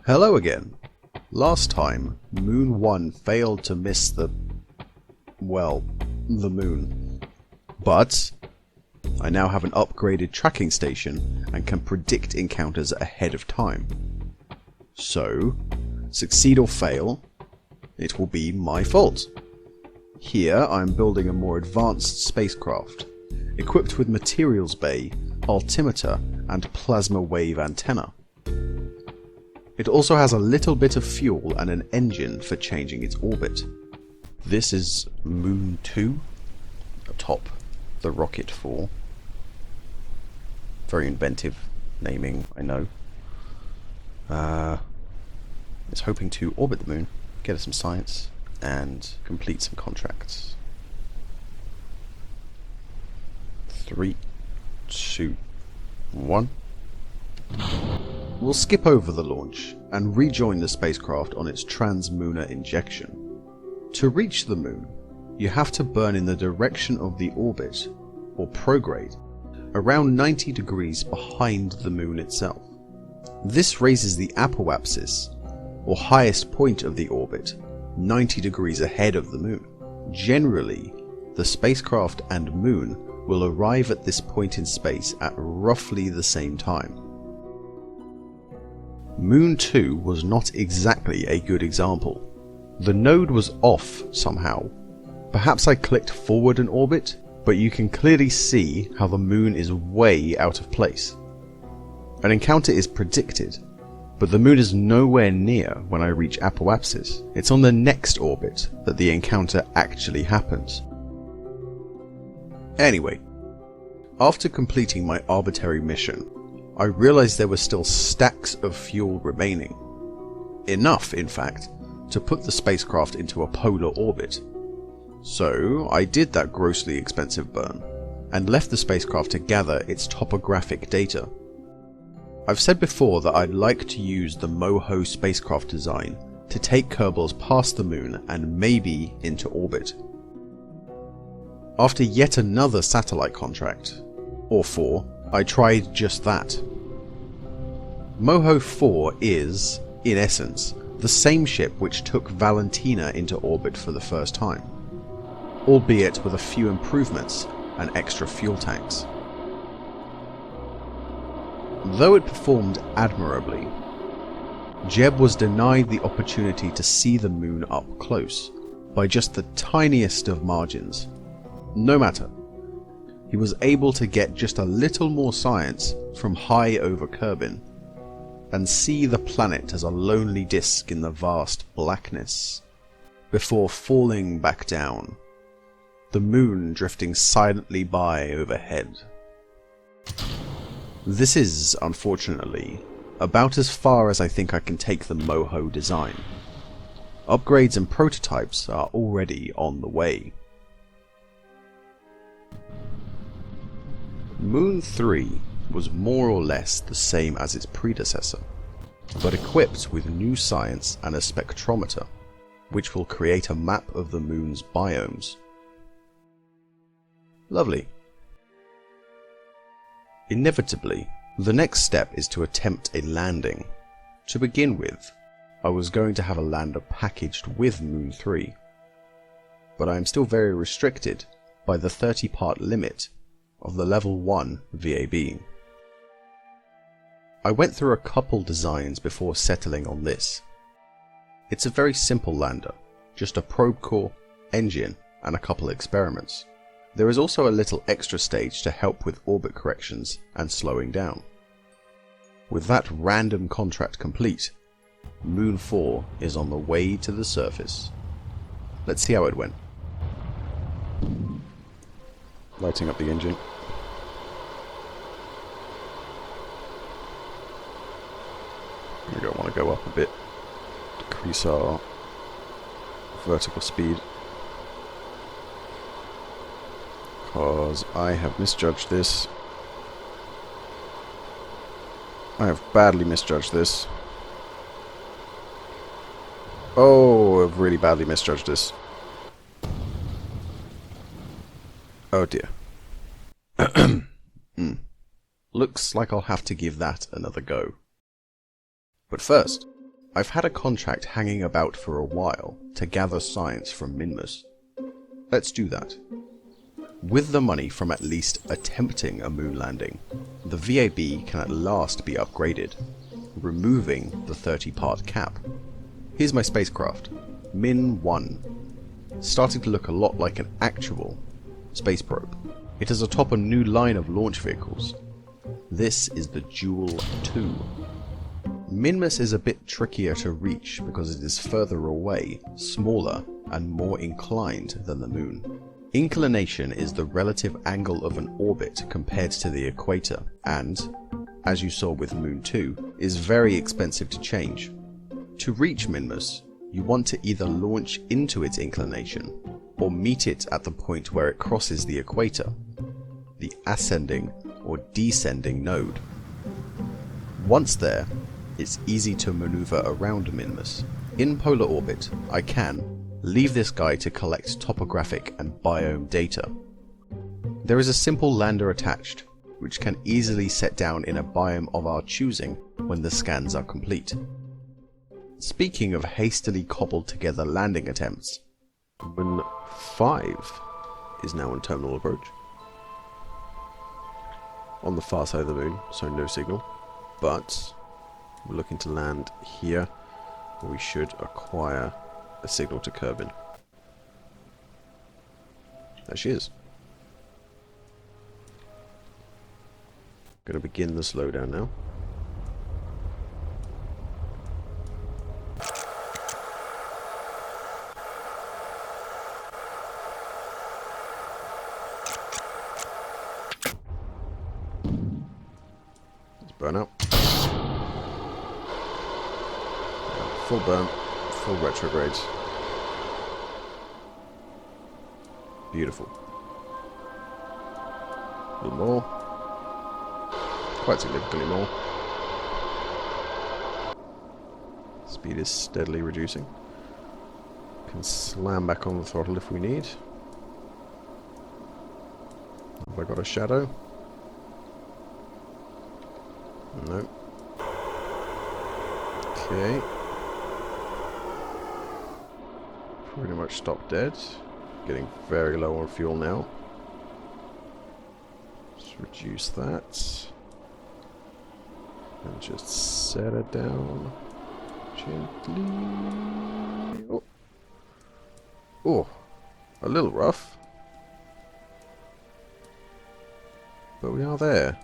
Hello again. Last time, Moon 1 failed to miss the moon. But I now have an upgraded tracking station and can predict encounters ahead of time. So, succeed or fail, it will be my fault. Here I am building a more advanced spacecraft, equipped with materials bay, altimeter and plasma wave antenna. It also has a little bit of fuel and an engine for changing its orbit. This is Moon 2, atop the rocket 4. Very inventive naming, I know. It's hoping to orbit the moon, get us some science, and complete some contracts. 3, 2, 1. We'll skip over the launch and rejoin the spacecraft on its translunar injection. To reach the moon, you have to burn in the direction of the orbit, or prograde, around 90 degrees behind the moon itself. This raises the apoapsis, or highest point of the orbit, 90 degrees ahead of the moon. Generally, the spacecraft and moon will arrive at this point in space at roughly the same time. Moon 2 was not exactly a good example. The node was off somehow. Perhaps I clicked forward an orbit, but you can clearly see how the moon is way out of place. An encounter is predicted, but the moon is nowhere near when I reach apoapsis. It's on the next orbit that the encounter actually happens. Anyway, after completing my arbitrary mission, I realized there were still stacks of fuel remaining. Enough, in fact, to put the spacecraft into a polar orbit. So I did that grossly expensive burn, and left the spacecraft to gather its topographic data. I've said before that I'd like to use the MOHO spacecraft design to take Kerbals past the moon and maybe into orbit. After yet another satellite contract, or 4, I tried just that. MOHO 4 is, in essence, the same ship which took Valentina into orbit for the first time, albeit with a few improvements and extra fuel tanks. Though it performed admirably, Jeb was denied the opportunity to see the moon up close, by just the tiniest of margins. No matter. He was able to get just a little more science from high over Kerbin, and see the planet as a lonely disk in the vast blackness, before falling back down, the moon drifting silently by overhead. This is, unfortunately, about as far as I think I can take the MOHO design. Upgrades and prototypes are already on the way. Moon 3 was more or less the same as its predecessor, but equipped with new science and a spectrometer, which will create a map of the moon's biomes. Lovely. Inevitably, the next step is to attempt a landing. To begin with, I was going to have a lander packaged with Moon 3, but I am still very restricted by the 30-part limit of the level 1 VAB. I went through a couple designs before settling on this. It's a very simple lander, just a probe core, engine, and a couple experiments. There is also a little extra stage to help with orbit corrections and slowing down. With that random contract complete, Moon 4 is on the way to the surface. Let's see how it went. Lighting up the engine. We don't want to go up a bit. Decrease our vertical speed. Because I have misjudged this. I have badly misjudged this. Oh, I've really badly misjudged this. Oh dear. Looks like I'll have to give that another go. But first, I've had a contract hanging about for a while to gather science from Minmus. Let's do that. With the money from at least attempting a moon landing, the VAB can at last be upgraded, removing the 30-part cap. Here's my spacecraft, Min 1, starting to look a lot like an actual space probe. It is atop a new line of launch vehicles. This is the Joule 2. Minmus is a bit trickier to reach because it is further away, smaller, and more inclined than the Moon. Inclination is the relative angle of an orbit compared to the equator, and, as you saw with Moon 2, is very expensive to change. To reach Minmus, you want to either launch into its inclination, or meet it at the point where it crosses the equator, the ascending or descending node. Once there, it's easy to maneuver around Minmus. In polar orbit, I can leave this guy to collect topographic and biome data. There is a simple lander attached, which can easily set down in a biome of our choosing when the scans are complete. Speaking of hastily cobbled together landing attempts, Moon 5 is now on terminal approach. On the far side of the moon, so no signal, but we're looking to land here, where we should acquire a signal to Kerbin. There she is. Going to begin the slowdown now. Let's burn out. Full burn, full retrograde. Beautiful. A little more. Quite significantly more. Speed is steadily reducing. Can slam back on the throttle if we need. Have I got a shadow? No. Okay. Pretty much stopped dead. Getting very low on fuel now. Let's reduce that. And just set it down gently. Oh. Oh, a little rough. But we are there.